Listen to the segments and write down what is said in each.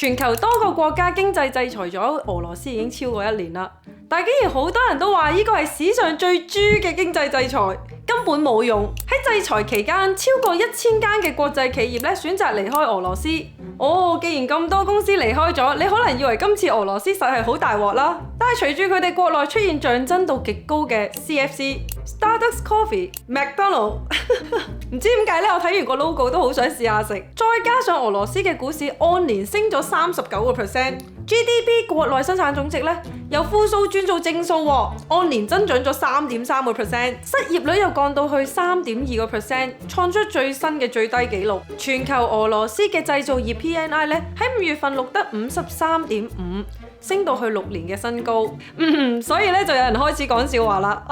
全球多個國家經濟制裁咗俄羅斯已經超過1年啦，但係竟然好多人都話呢個係史上最豬嘅經濟制裁，根本冇用。喺制裁期間，超過1000間嘅國際企業咧選擇離開俄羅斯。既然咁多公司離開咗，你可能以為今次俄羅斯實係好大鑊啦。但係隨住佢哋國內出現象徵度極高嘅 CFC、Starbucks Coffee、McDonald， 唔知點解咧？我睇完個 logo 都好想試下食。再加上俄羅斯嘅股市按年升咗39%，GDP 國內生產總值咧由負數轉做正數喎，按年增長咗3.3%，失業率又降到去3.2%，創出最新嘅最低紀錄。全球俄羅斯嘅製造業 PMI 咧喺5月份錄得53.5，升到去6年嘅新高。所以咧就有人開始講笑話啦，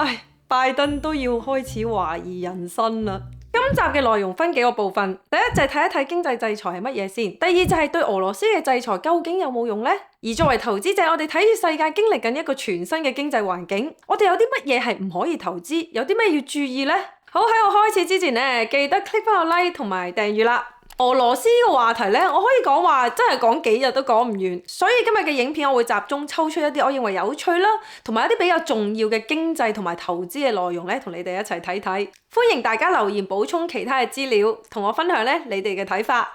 拜登都要開始懷疑人生啦。今集嘅內容分幾個部分，第一就係睇一睇經濟制裁係乜嘢先，第二就係對俄羅斯嘅制裁究竟有冇用呢？而作為投資者，我哋睇住世界經歷緊一個全新嘅經濟環境，我哋有啲乜嘢係唔可以投資，有啲咩要注意呢？好，喺我開始之前呢，記得 click 翻個 like 同埋訂閱啦。俄羅斯呢個話題呢，我可以講話真係講幾日都講唔完，所以今日嘅影片我會集中抽出一啲我認為有趣啦，同埋一啲比較重要嘅經濟同埋投資嘅內容呢，同你哋一齊睇睇。歡迎大家留言補充其他嘅資料，同我分享呢你哋嘅睇法。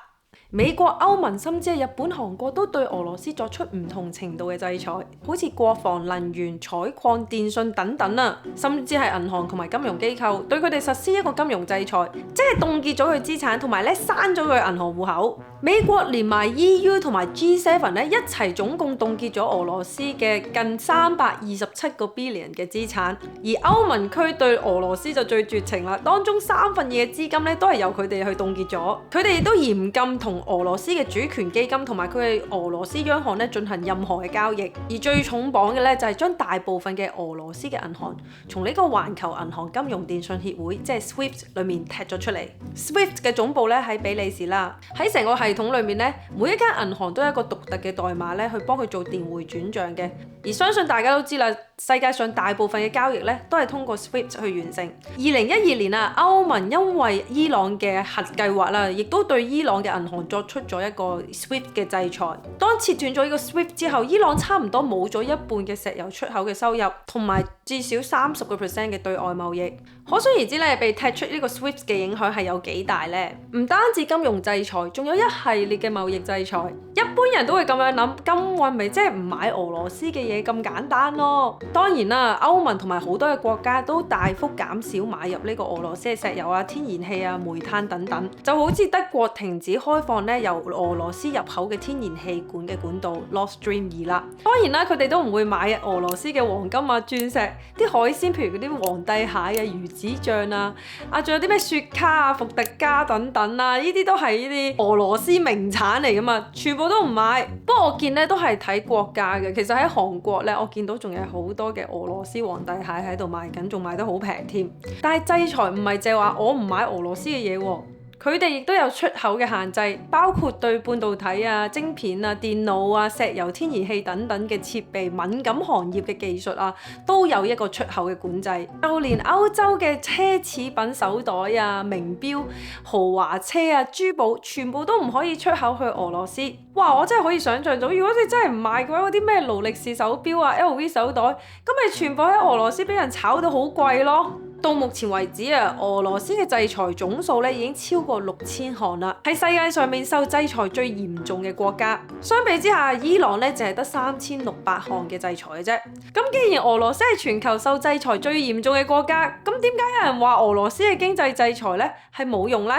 美國、歐盟甚至係日本、韓國都對俄羅斯作出唔同程度嘅制裁，好似國防、能源、採礦、電信等等啊，甚至係銀行同埋金融機構對佢哋實施一個金融制裁，即係凍結咗佢資產，同埋咧刪咗佢銀行戶口。美國連埋 EU 同埋 G7 咧一齊總共凍結咗俄羅斯嘅近327個 billion 嘅資產，而歐盟區對俄羅斯就最絕情啦，當中2/3嘅資金咧都係由佢哋去凍結咗，佢哋亦都嚴禁同俄羅斯嘅主權基金同埋佢嘅俄羅斯央行咧進行任何嘅交易，而最重磅嘅咧就係將大部分嘅俄羅斯嘅銀行從呢個環球銀行金融電信協會即係 SWIFT 裏面踢咗出嚟。SWIFT 嘅總部咧喺比利時啦，喺成個系統裏面咧，每一間銀行都有一個獨特嘅代碼咧去幫佢做電匯轉賬嘅，而相信大家都知啦，世界上大部分嘅交易咧都係通過 SWIFT 去完成。2012年啊，歐盟因為伊朗嘅核計劃啦，亦都對伊朗嘅銀行作出咗一個 SWIFT 嘅制裁。當切斷咗呢個 SWIFT 之後，伊朗差唔多冇咗一半嘅石油出口嘅收入，同埋至少30%嘅對外貿易。可想而知咧，被踢出呢個 SWIFT 嘅影響係有幾大呢？唔單止金融制裁，仲有一系列嘅貿易制裁。一般人都會咁樣諗，禁運咪即係唔買俄羅斯嘅嘢咁簡單咯。當然啦，歐盟同埋好多嘅國家都大幅減少買入呢個俄羅斯嘅石油啊、天然氣啊、煤炭等等。就好似德國停止開放咧由俄羅斯入口嘅天然氣管嘅管道 Nord Stream 2啦。當然啦，佢哋都唔會買俄羅斯嘅黃金啊、鑽石、啲海鮮，譬如嗰啲皇帝蟹啊、魚子醬啊，仲有啲咩雪茄啊、伏特加等等啊，呢啲都係呢啲俄羅斯名產嚟噶嘛，全部都唔買。不過我見咧都係睇國家嘅，其實喺韓國咧，我見到仲有好多嘅俄羅斯皇帝蟹喺度賣緊，仲賣得好平添。但係制裁唔係淨係話我唔買俄羅斯嘅嘢喎。佢哋亦都有出口嘅限制，包括對半導體啊、晶片啊、電腦啊、石油、天然氣等等嘅設備敏感行業嘅技術啊，都有一個出口嘅管制。就連歐洲嘅奢侈品手袋啊、名錶、豪華車啊、珠寶，全部都唔可以出口去俄羅斯。哇！我真係可以想像到，如果你真係唔買嘅話，嗰啲咩勞力士手錶啊、LV 手袋，咁咪全部喺俄羅斯俾人炒到好貴咯。到目前為止啊，俄羅斯嘅制裁總數咧已經超過6000項啦，係世界上面受制裁最嚴重嘅國家。相比之下，伊朗咧淨係得3600項嘅制裁嘅啫。咁既然俄羅斯係全球受制裁最嚴重嘅國家，咁點解有人話俄羅斯嘅經濟制裁咧係冇用呢？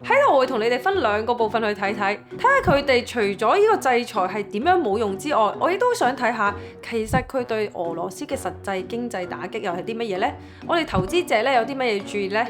喺度我會同你哋分2個部分去睇下佢哋除咗呢個制裁係點樣冇用之外，我亦都想睇下其實佢對俄羅斯嘅實際經濟打擊又係啲乜嘢呢？我哋投資者咧有啲乜嘢要注意呢？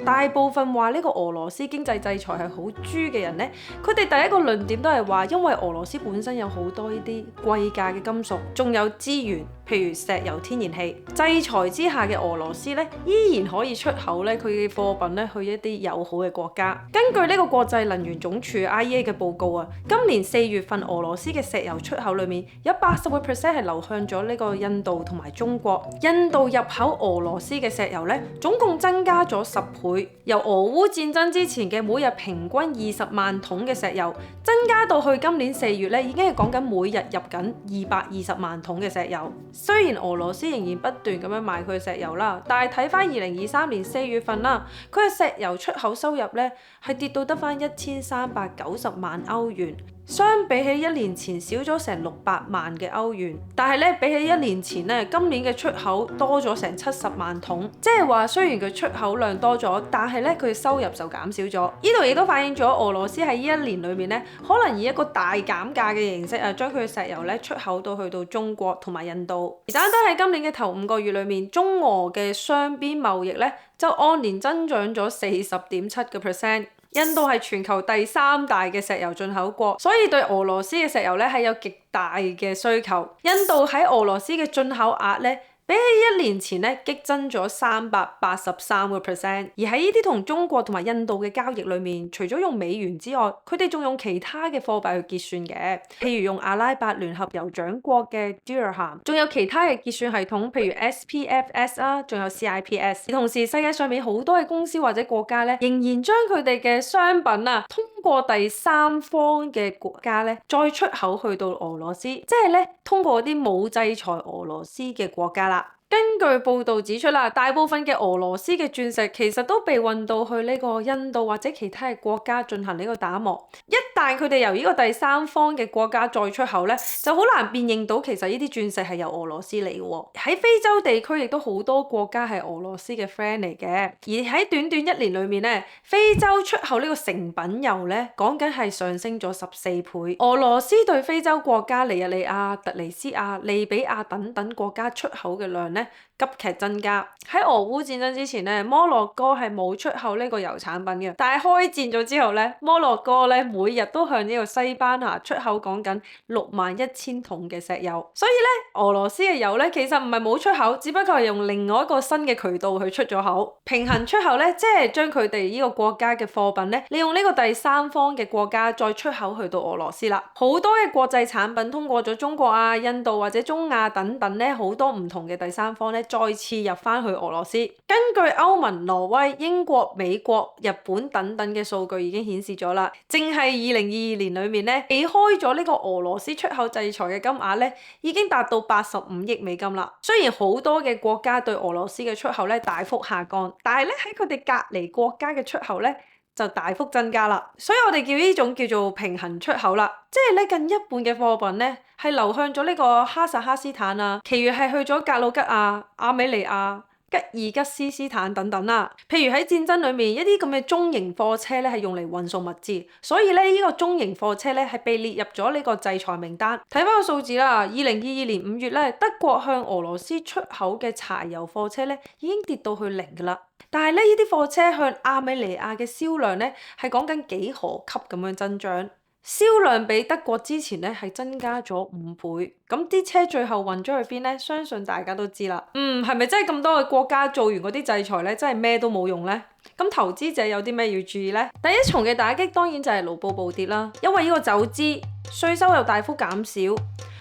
大部分話呢個俄羅斯經濟制裁係好豬嘅人呢，佢哋第一個論點都係話，因為俄羅斯本身有好多呢啲貴價嘅金屬，仲有資源，譬如石油、天然氣。制裁之下嘅俄羅斯咧，依然可以出口咧佢嘅貨品咧去一啲友好嘅國家。根據呢個國際能源總署 IEA 嘅報告啊，今年4月份俄羅斯嘅石油出口裏面有80% 係流向咗呢個印度同埋中國。印度入口俄羅斯嘅石油咧，總共增加咗10倍。倍，由俄烏戰爭之前嘅每日平均20萬桶嘅石油，增加到去今年4月咧，已經係講緊每日入緊220萬桶嘅石油。雖然俄羅斯仍然不斷咁樣賣佢嘅石油啦，但係睇翻2023年4月份啦，佢嘅石油出口收入咧係跌到得翻1390萬歐元。相比起1年前少咗成600萬嘅歐元，但係咧比起1年前咧，今年嘅出口多咗成70萬桶，即係話雖然佢出口量多咗，但係咧佢收入就減少咗。呢度亦都反映咗俄羅斯喺呢一年裏面咧，可能以一個大減價嘅形式將佢嘅石油咧出口去到中國同埋印度。而單單喺今年嘅頭5個月裏面，中俄嘅雙邊貿易咧就按年增長咗40.7%。印度係全球第3大嘅石油進口國，所以對俄羅斯嘅石油咧係有極大嘅需求。印度喺俄羅斯嘅進口額咧，比起1年前咧激增咗383%，而喺呢啲同中國同埋印度嘅交易裏面，除咗用美元之外，佢哋仲用其他嘅貨幣去結算嘅，譬如用阿拉伯聯合酋長國嘅 Dirham， 仲有其他嘅結算系統，譬如 SPFS 啦，仲有 CIPS。而同時，世界上面好多嘅公司或者國家咧，仍然將佢哋嘅商品通過第三方嘅國家咧，再出口去到俄羅斯，即係咧通過啲冇制裁俄羅斯嘅國家啦。根據報道指出啦，大部分嘅俄羅斯嘅鑽石其實都被運到去呢個印度或者其他嘅國家進行呢個打磨。一旦佢哋由呢個第三方嘅國家再出口咧，就好難辨認到其實呢啲鑽石係由俄羅斯嚟嘅喎。喺非洲地區亦都好多國家係俄羅斯嘅 friend 嚟嘅。而喺短短1年裏面咧，非洲出口呢個成品油咧，講緊係上升咗14倍。俄羅斯對非洲國家尼日利亞、突尼斯亞、利比亞等等國家出口嘅量咧急劇增加。喺俄烏戰爭之前咧，摩洛哥係冇出口呢個油產品嘅，但係開戰咗之後咧，摩洛哥咧每日都向呢個西班牙出口講緊61000桶嘅石油。所以咧，俄羅斯嘅油咧其實唔係冇出口，只不過係用另外一個新嘅渠道去出咗口。平衡出口咧，即係將佢哋呢個國家嘅貨品咧，利用呢個第三方嘅國家再出口去到俄羅斯啦。好多嘅國際產品通過咗中國啊、印度或者中亞等等咧，好多唔同嘅第三方咧，再次入翻去俄羅斯。根據歐盟、挪威、英國、美國、日本等等嘅數據已經顯示咗啦，淨係2022年裏面咧，避開咗呢個俄羅斯出口制裁嘅金額咧，已經達到85億美金啦。雖然好多嘅國家對俄羅斯嘅出口咧大幅下降，但係咧喺佢哋隔離國家嘅出口咧就大幅增加啦。所以我哋叫呢種叫做平衡出口啦，即係咧近一半嘅貨品咧係流向咗呢個哈薩克斯坦啊，其餘係去咗格魯吉亞、亞美尼亞、吉爾吉斯斯坦等等啦。譬如喺戰爭裏面，一啲咁嘅中型貨車咧係用嚟運送物資，所以咧呢個中型貨車咧係被列入咗呢個制裁名單。睇翻個數字啦，2022年5月咧，德國向俄羅斯出口嘅柴油貨車咧已經跌到去0㗎啦。但係咧呢啲貨車向亞美尼亞嘅銷量咧係講緊幾何級咁樣增長。銷量比德國之前咧係增加咗5倍，咁啲車最後運咗去邊咧？相信大家都知啦。係咪真係咁多嘅國家做完嗰啲制裁咧，真係咩都冇用咧？咁投資者有啲咩要注意咧？第一重嘅打擊當然就係盧布暴跌啦，因為呢個走資、稅收又大幅減少，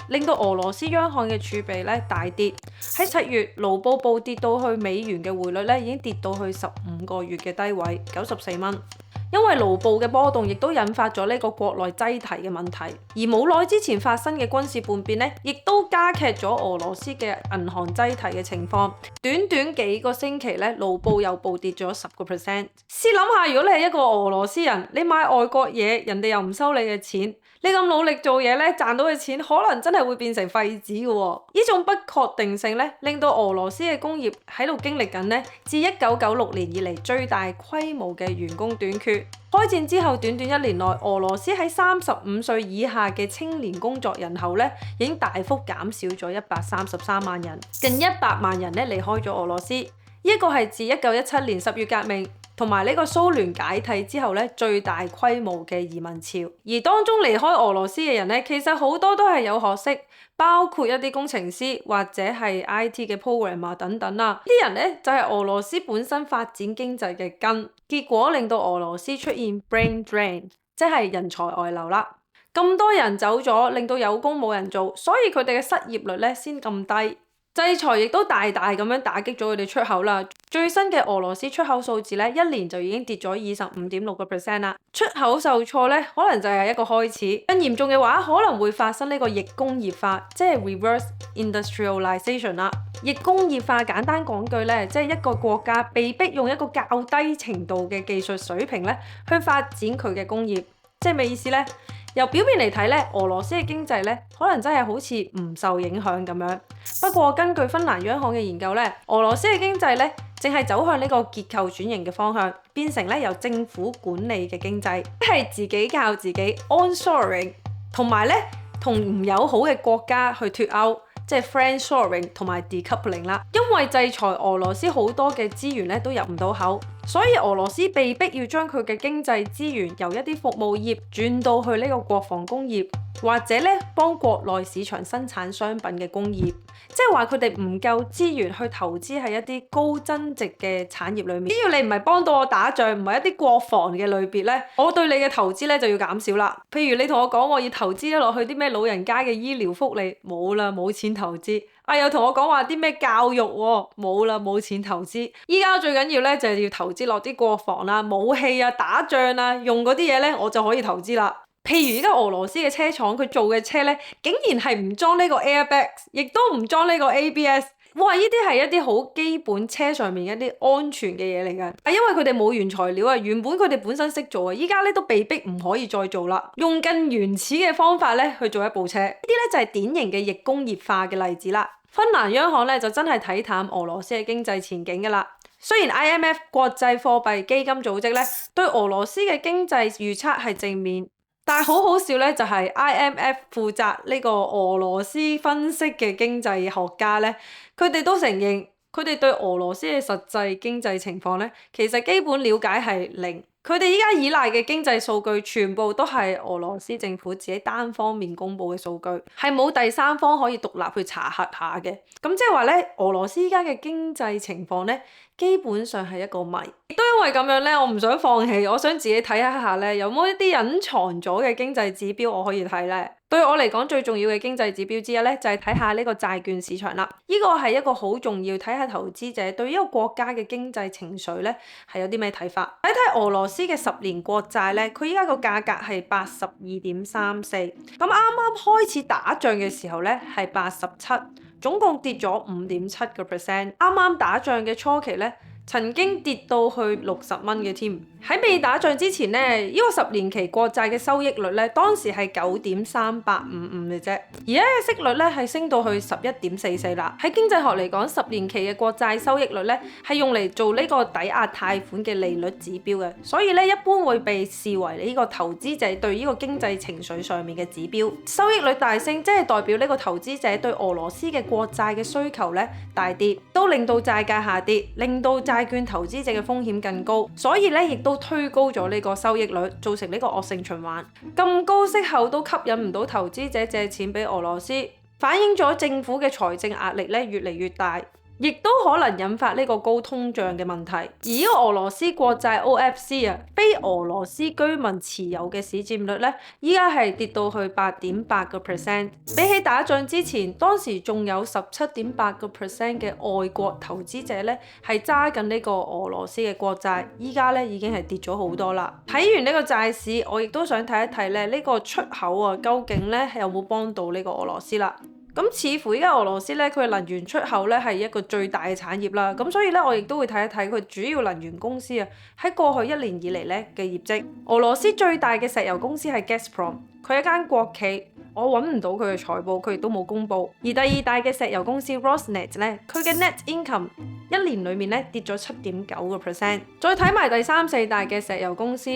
令到俄羅斯央行嘅儲備咧大跌。喺7月，盧布暴跌到去美元嘅匯率咧已經跌到去15個月嘅低位94蚊。因為盧布嘅波動，亦都引發咗呢個國內擠提嘅問題，而冇耐之前發生嘅軍事叛變咧，亦都加劇咗俄羅斯嘅銀行擠提嘅情況。短短幾個星期咧，盧布又暴跌咗10%。試諗下，如果你係一個俄羅斯人，你買外國嘢，人哋又唔收你嘅錢，你咁努力做嘢咧，賺到嘅錢可能真係會變成廢紙嘅喎。呢種不確定性咧，令到俄羅斯嘅工業喺度經歷緊咧，自1996年以嚟最大規模嘅員工短缺。開戰之後，短短1年內，俄羅斯喺35歲以下嘅青年工作人口咧，已經大幅減少咗133萬人，近100萬人咧離開咗俄羅斯。呢一個係自1917年10月革命同埋呢個蘇聯解體之後咧，最大規模嘅移民潮。而當中離開俄羅斯嘅人咧，其實好多都係有學識，包括一啲工程師或者係 IT 嘅 programmer 等等啦。啲人咧就係俄羅斯本身發展經濟嘅根，結果令到俄羅斯出現 brain drain， 即係人才外流啦。咁多人走咗，令到有工冇人做，所以佢哋嘅失業率咧先咁低。制裁亦都大大咁樣打擊咗佢哋出口啦。最新嘅俄羅斯出口數字咧，一年就已經跌咗25.6%啦。出口受挫咧，可能就係一個開始。更嚴重嘅話，可能會發生呢個逆工業化，即係 reverse industrialization 啦。逆工業化簡單講句咧，即係一個國家被逼用一個較低程度嘅技術水平咧，去發展佢嘅工業。即係咩意思咧？由表面嚟睇咧，俄羅斯嘅經濟咧，可能真係好似唔受影響咁樣。不過根據芬蘭央行嘅研究咧，俄羅斯嘅經濟咧，正係走向呢個結構轉型嘅方向，變成咧由政府管理嘅經濟，即係自己靠自己 onshoring， 同埋咧同唔友好嘅國家去脫歐。即係 friendshoring 同埋 decoupling 啦，因為制裁俄羅斯好多嘅資源咧都入唔到口，所以俄羅斯被逼要將佢嘅經濟資源由一啲服務業轉到去呢個國防工業，或者咧幫國內市場生產商品嘅工業，即係話佢哋唔夠資源去投資喺一啲高增值嘅產業裏面。只要你唔係幫到我打仗，唔係一啲國防嘅類別咧，我對你嘅投資咧就要減少啦。譬如你同我講我要投資落去啲咩老人家嘅醫療福利，冇啦，冇錢投資。又同我講話啲咩教育喎，冇啦，冇錢投資。依家最緊要咧就係要投資落啲國防啦、武器啊、打仗啊用嗰啲嘢咧，我就可以投資啦。譬如而家俄羅斯嘅車廠佢做嘅車咧，竟然係唔裝呢個 airbags， 亦都唔裝呢個 ABS。哇！呢啲係一啲好基本車上面一啲安全嘅嘢嚟㗎。因為佢哋冇原材料啊，原本佢哋本身識做啊，依家咧都被逼唔可以再做啦，用更原始嘅方法咧去做一部車。呢啲咧就係典型嘅逆工業化嘅例子啦。芬蘭央行咧就真係睇淡俄羅斯嘅經濟前景㗎啦。雖然 IMF 國際貨幣基金組織咧對俄羅斯嘅經濟預測係正面，但係好好笑咧，就係 IMF 負責呢個俄羅斯分析嘅經濟學家咧，佢哋都承認佢哋對俄羅斯嘅實際經濟情況咧，其實基本了解係零。佢哋依家依賴嘅經濟數據全部都係俄羅斯政府自己單方面公布嘅數據，係冇第三方可以獨立去查核下嘅。咁即係話咧，俄羅斯依家嘅經濟情況咧，基本上係一個謎。亦都因為咁樣咧，我唔想放棄，我想自己睇一下咧，有冇一啲隱藏咗嘅經濟指標我可以睇咧。對我嚟講最重要嘅經濟指標之一咧，就係睇下呢個債券市場啦。呢個係一個好重要，睇下投資者對呢個國家嘅經濟情緒咧係有啲咩睇法。睇睇俄羅斯嘅10年國債咧，佢依家個價格係82.34，咁啱啱開始打仗嘅時候咧係87，總共跌咗5.7%。啱啱打仗嘅初期咧，曾經跌到去60蚊嘅添。喺未打仗之前咧，呢個10年期國債嘅收益率咧，當時係9.3855嘅啫，而家嘅息率咧係升到去11.44啦。喺經濟學嚟講，10年期嘅國債收益率咧係用嚟做呢個抵押貸款嘅利率指標嘅，所以咧一般會被視為呢個投資者對呢個經濟情緒上面嘅指標。收益率大升，即係代表呢個投資者對俄羅斯嘅國債嘅需求咧大跌，都令到債價下跌，令到債券投資者嘅風險更高，所以咧亦都推高咗呢個收益率，造成呢個惡性循環。咁高息口都吸引唔到投資者借錢俾俄羅斯，反映咗政府嘅財政壓力咧越嚟越大，亦都可能引發呢個高通脹嘅問題。而呢個俄羅斯國債 OFC 啊，非俄羅斯居民持有嘅市佔率咧，依家係跌到去8.8%。比起打仗之前，當時仲有17.8% 嘅外國投資者咧係揸緊呢個俄羅斯嘅國債，依家咧已經係跌咗好多啦。睇完呢個債市，我亦都想睇一睇咧呢個出口啊，究竟咧有冇幫到呢個俄羅斯啦？咁似乎依家俄羅斯咧，佢嘅能源出口咧係一個最大嘅產業啦。咁所以咧，我亦都會睇一睇佢主要能源公司啊喺過去1年以嚟咧嘅業績。俄羅斯最大嘅石油公司係 Gazprom， 佢係一間國企，我揾唔到佢嘅財報，佢亦都冇公布。而第二大嘅石油公司 Rosneft 咧，佢嘅 net income 1年裡面咧跌咗7.9%。再睇埋第3、4大嘅石油公司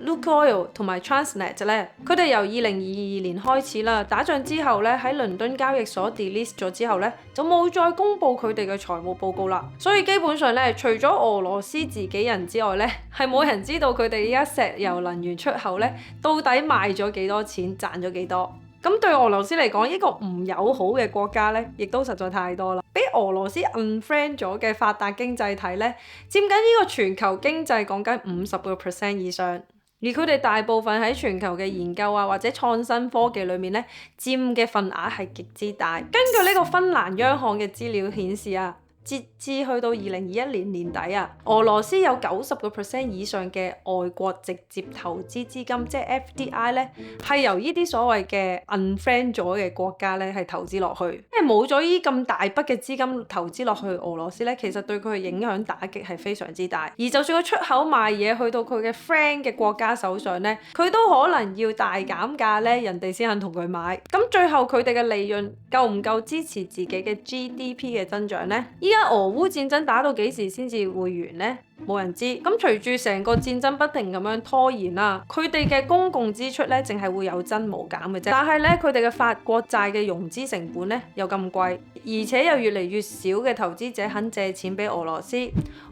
Lukoil 同埋 Transnet 咧，佢哋由2022年開始啦，打仗之後咧喺倫敦交易所 delist 咗之後咧，就冇再公布佢哋嘅財務報告啦。所以基本上咧，除咗俄羅斯自己人之外咧，係冇人知道佢哋而家石油能源出口咧到底賣咗幾多錢，賺咗幾多。咁對俄羅斯嚟講，呢個唔友好嘅國家咧，亦都實在太多啦。比俄羅斯 unfriend 咗嘅發達經濟體咧，佔緊呢個全球經濟講緊50% 以上。而佢哋大部分喺全球嘅研究啊或者創新科技裏面咧，佔嘅份額係極之大。根據呢個芬蘭央行嘅資料顯示啊，截至去到2021年年底啊，俄羅斯有90% 以上嘅外國直接投資資金，即係 FDI 咧，係由呢啲所謂嘅 unfriend 咗嘅國家咧係投資落去。因為冇咗呢咁大筆嘅資金投資落去俄羅斯咧，其實對佢嘅影響打擊係非常之大。而就算佢出口賣嘢去到佢嘅 friend 嘅國家手上咧，佢都可能要大減價咧，人哋先肯同佢買。咁最後佢哋嘅利潤夠唔夠支持自己嘅 GDP 嘅增長呢？依家俄烏戰爭打到幾時先至會完呢？冇人知。咁隨住成個戰爭不停咁樣拖延啦，佢哋嘅公共支出咧，淨係會有增無減嘅啫。但係咧，佢哋嘅法國債嘅融資成本咧又咁貴，而且又越嚟越少嘅投資者肯借錢俾俄羅斯，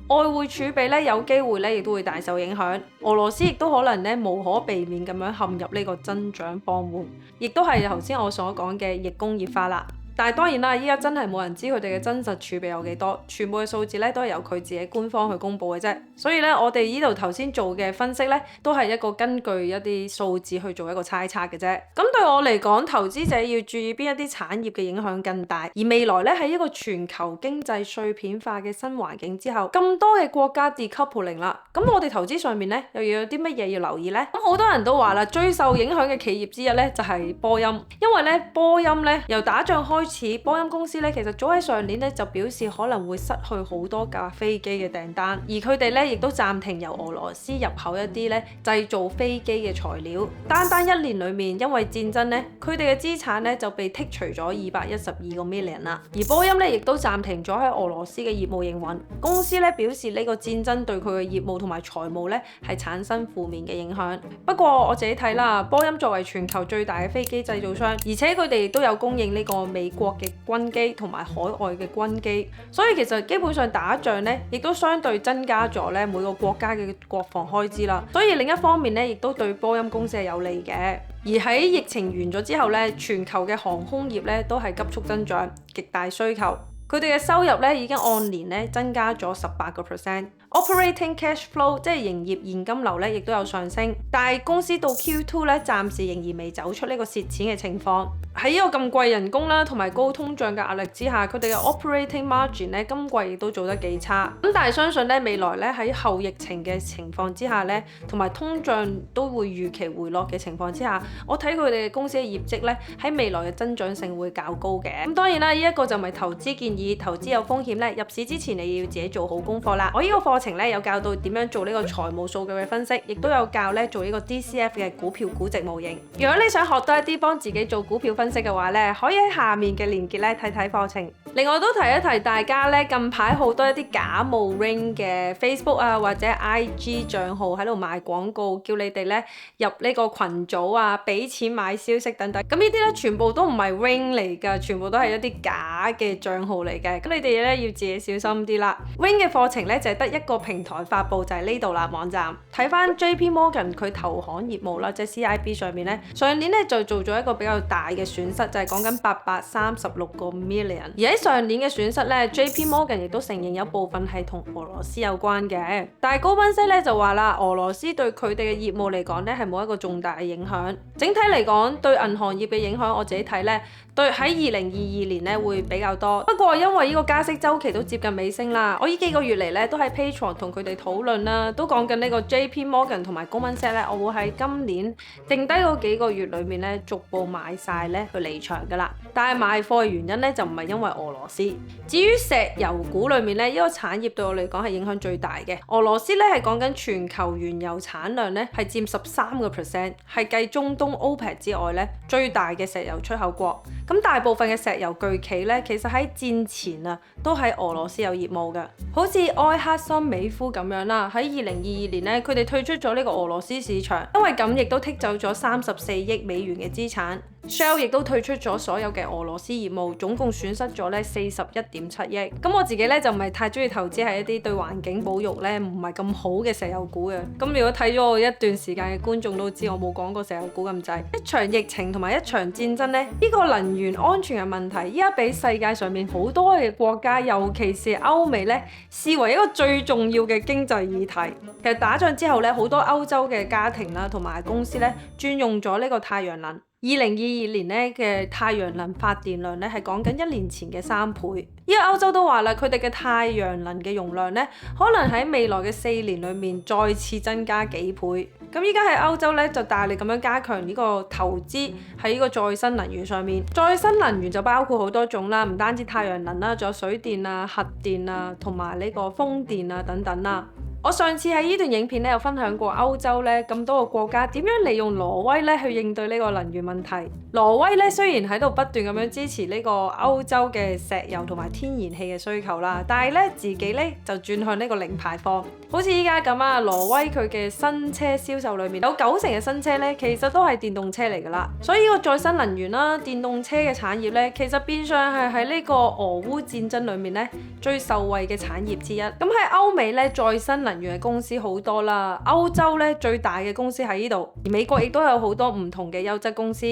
外匯儲備咧有機會咧亦都會大受影響。俄羅斯亦都可能咧無可避免咁樣陷入呢個增長放緩，亦都係頭先我所講嘅逆工業化啦。但係當然啦，依家真係冇人知佢哋嘅真實儲備有幾多，全部嘅數字咧都係由佢自己官方去公佈嘅啫。所以咧，我哋呢度頭先做嘅分析咧，都係一個根據一啲數字去做一個猜測嘅啫。咁對我嚟講，投資者要注意邊一啲產業嘅影響更大，而未來咧喺一個全球經濟碎片化嘅新環境之後，咁多嘅國家 decoupling 啦，咁我哋投資上面咧又要有啲乜嘢要留意咧？咁好多人都話啦，最受影響嘅企業之一咧就係波音，因為咧波音咧由打仗開始，波音公司咧其實早喺上年咧就表示可能會失去好多架飛機嘅訂單，而佢哋咧亦都暫停由俄羅斯入口一啲咧製造飛機嘅材料。單一年裡面，因為戰爭咧，佢哋嘅資產咧就被剔除咗212個 million 啦。而波音咧亦都暫停咗喺俄羅斯嘅業務營運。公司咧表示呢個戰爭對佢嘅業務同埋財務咧係產生負面嘅影響。不過我自己睇啦，波音作為全球最大嘅飛機製造商，而且佢哋亦都有供應呢個美國嘅軍機同埋海外嘅軍機，所以其實基本上打仗咧，亦都相對增加咗咧每個國家嘅國防開支啦。所以另一方面咧，亦都對波音公司係有利嘅。而喺疫情完咗之後咧，全球嘅航空業咧都係急速增長，極大需求。佢哋嘅收入咧已經按年咧增加咗18%。Operating cash flow 即係營業現金流咧，亦都有上升。但係公司到 Q2 咧，暫時仍然未走出呢個蝕錢嘅情況。喺呢個咁貴人工啦，同埋高通脹嘅壓力之下，佢哋嘅 operating margin 咧今季亦都做得幾差。咁但係相信咧未來咧喺後疫情嘅情況之下咧，同埋通脹都會預期回落嘅情況之下，我睇佢哋嘅公司嘅業績咧喺未來嘅增長性會較高嘅。咁當然啦，呢一個就唔係投資建議，投資有風險咧，入市之前你要自己做好功課啦。我呢個課程咧有教到點樣做呢個財務數據嘅分析，亦都有教咧做呢個 DCF 嘅股票估值模型。如果你想學多一啲幫自己做股票分析嘅話咧，可以喺下面嘅連結咧睇睇課程。另外都提一提大家咧，近排好多一啲假冒 Ring 嘅 Facebook 啊或者 IG 賬號喺度賣廣告，叫你哋咧入呢個群組啊，俾錢買消息等等。咁呢啲咧全部都唔係 Ring 嚟㗎，全部都係一啲假嘅賬號嚟嘅。咁你哋咧要自己小心啲啦。Ring 嘅課程咧就係得一個平台發布，就係呢度啦，網站。睇翻 JP Morgan 佢投行業務啦，即係 CIB 上面咧，上年咧就做咗一個比較大嘅損失，就係講緊836個 million。而喺上年嘅損失咧 ，JP Morgan 亦都承認有部分係同俄羅斯有關嘅。但係高分析咧就話啦，俄羅斯對佢哋嘅業務嚟講咧係冇一個重大嘅影響。整體嚟講，對銀行業嘅影響，我自己睇咧，對喺2022年咧會比較多。不過因為呢個加息週期都接近尾聲啦，我呢幾個月嚟咧都喺 Patreon 同佢哋討論啦，都講緊呢個 JP Morgan 同埋高分析咧，我會喺今年剩低嗰幾個月裏面咧逐步買晒咧去離場㗎啦。但係賣貨嘅原因咧就唔係因為俄羅斯。至於石油股裏面咧，呢個產業對我嚟講係影響最大嘅。俄羅斯咧係講緊全球原油產量咧係佔13%，係繼中東 OPEC 之外咧最大嘅石油出口國。咁大部分嘅石油巨企咧，其實喺戰前啊都喺俄羅斯有業務嘅，好似埃克森美孚咁樣啦。喺2022年咧，佢哋退出咗呢個俄羅斯市場，因為咁亦都剔走咗34億美元嘅資產。Shell 亦都退出咗所有嘅俄羅斯業務，總共損失咗咧41.7億。咁我自己咧就唔係太中意投資喺一啲對環境保育咧唔係咁好嘅石油股嘅。咁如果睇咗我一段時間嘅觀眾都知我冇講過石油股咁滯。一場疫情同埋一場戰爭咧，呢個能源安全嘅問題，依家俾世界上面好多嘅國家，尤其是歐美咧，視為一個最重要嘅經濟議題。其實打仗之後咧，好多歐洲嘅家庭啦同埋公司咧轉用咗呢個太陽能。2022年咧嘅太陽能發電量咧係講緊1年前嘅3倍。依家歐洲都話啦，佢哋嘅太陽能嘅容量咧，可能喺未來嘅4年裏面再次增加幾倍。咁依家喺歐洲咧就大力咁樣加強呢個投資喺呢個再生能源上面。再生能源就包括好多種啦，唔單止太陽能啦，仲有水電啊、核電啊，同埋呢個風電啊等等啦。我上次喺呢段影片咧有分享過歐洲咧咁多個國家點樣利用挪威咧去應對呢個能源問題。挪威咧雖然喺度不斷咁樣支持呢個歐洲嘅石油同埋天然氣嘅需求啦，但係咧自己咧就轉向呢個零排放。好似依家咁啊，挪威佢嘅新車銷售裏面有90%嘅新車咧其實都係電動車嚟㗎啦。所以呢個再生能源啦、電動車嘅產業咧，其實變相係喺呢個俄烏戰爭裏面咧最受惠嘅產業之一。咁喺歐美咧再生能源嘅公司好多啦，歐洲咧最大嘅公司喺呢度，而美國亦都有好多唔同嘅優質公司。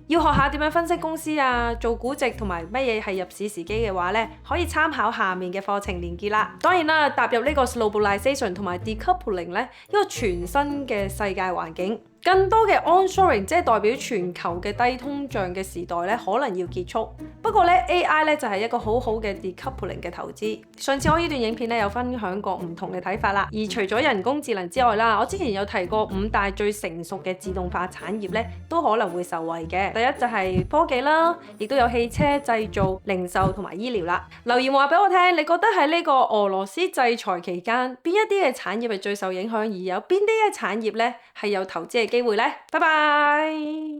要學下點樣分析公司啊，做估值同埋乜嘢係入市時機嘅話咧，可以參考下面嘅課程連結啦。當然啦，踏入呢個 globalization 同埋 decoupling 咧，一個全新嘅世界環境。更多嘅 onshoring 即係代表全球嘅低通脹嘅時代咧，可能要結束。不過咧 AI 咧就係一個好好嘅 decoupling 嘅投資。上次我呢段影片咧有分享過唔同嘅睇法啦。而除咗人工智能之外啦，我之前有提過5大最成熟嘅自動化產業咧，都可能會受惠嘅。第一就係科技啦，亦都有汽車製造、零售同埋醫療啦。留言話俾我聽，你覺得喺呢個俄羅斯制裁期間，邊一啲嘅產業係最受影響，而有邊啲嘅產業咧係有投資嘅機會呢？拜拜。